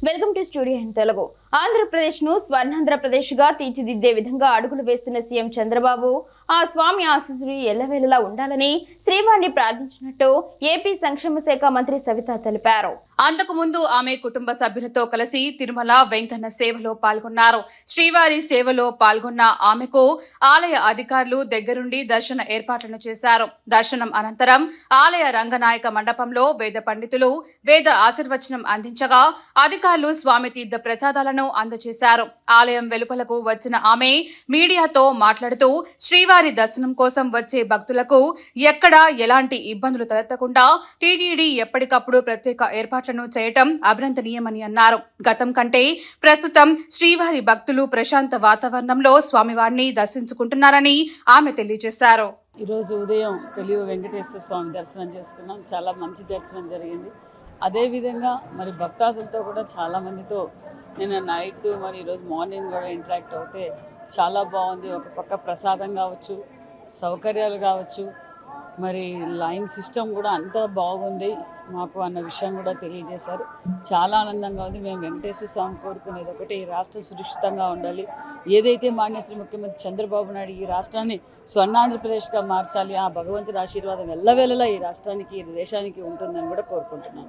Welcome to studio in Telugu. Andhra Pradesh ను స్వర్ణాంధ్రప్రదేశ్ గా తీర్చిదిద్దే విధంగా అడుగులు వేస్తున్న సీఎం చంద్రబాబు ఆ స్వామి ఆశీస్సులు ఎల్లవేళలా ఉండాలని శ్రీవారిని ప్రార్థించినట్టు ఏపీ సంక్షేమ శాఖ మంత్రి సవిత తెలిపారు. అంతకుముందు ఆమె కుటుంబ సభ్యులతో కలిసి తిరుమల వెంకన్న సేవలో పాల్గొన్నారు. శ్రీవారి సేవలో పాల్గొన్న ఆమెకు ఆలయ అధికారులు దగ్గరుండి దర్శన ఏర్పాట్లను చేశారు. దర్శనం అనంతరం ఆలయ రంగనాయక మండపంలో వేద పండితులు వేద ఆశీర్వచనం అందించగా అధికారులు స్వామి తీర్థ ప్రసాదాలను అందజేశారు. ఆలయం వెలుపలకు వచ్చిన ఆమె మీడియాతో మాట్లాడుతూ శ్రీవారి దర్శనం కోసం వచ్చే భక్తులకు ఎక్కడా ఎలాంటి ఇబ్బందులు తలెత్తకుండా టీటీడీ ఎప్పటికప్పుడు ప్రత్యేక ఏర్పాట్లను చేయటం అభినందనీయమని అన్నారు. గతం కంటే ప్రస్తుతం శ్రీవారి భక్తులు ప్రశాంత వాతావరణంలో స్వామివారిని దర్శించుకుంటున్నారని ఆమె తెలియజేశారు. ఈరోజు ఉదయం కలియుగ వెంకటేశ్వర స్వామి దర్శనం చేసుకున్నాం. చాలా మంచి దర్శనం జరిగింది. అదేవిధంగా మరి భక్తాదులతో కూడా చాలా మందితో నిన్న నైట్ మరి ఈరోజు మార్నింగ్ కూడా ఇంటరాక్ట్ అవుతే చాలా బాగుంది. ఒక పక్క ప్రసాదం కావచ్చు, సౌకర్యాలు కావచ్చు, మరి లైన్ సిస్టమ్ కూడా అంతా బాగుంది మాకు అన్న విషయం కూడా తెలియజేశారు. చాలా ఆనందంగా ఉంది. మేము వెంకటేశ్వర స్వామి కోరుకునేది ఒకటి, ఈ రాష్ట్రం సురక్షితంగా ఉండాలి. ఏదైతే మాన్యశ్రీ ముఖ్యమంత్రి చంద్రబాబు నాయుడు ఈ రాష్ట్రాన్ని స్వర్ణాంధ్రప్రదేశ్గా మార్చాలి, ఆ భగవంతుడి ఆశీర్వాదం ఎల్లవేళలా ఈ రాష్ట్రానికి ఈ దేశానికి ఉంటుందని కూడా కోరుకుంటున్నాను.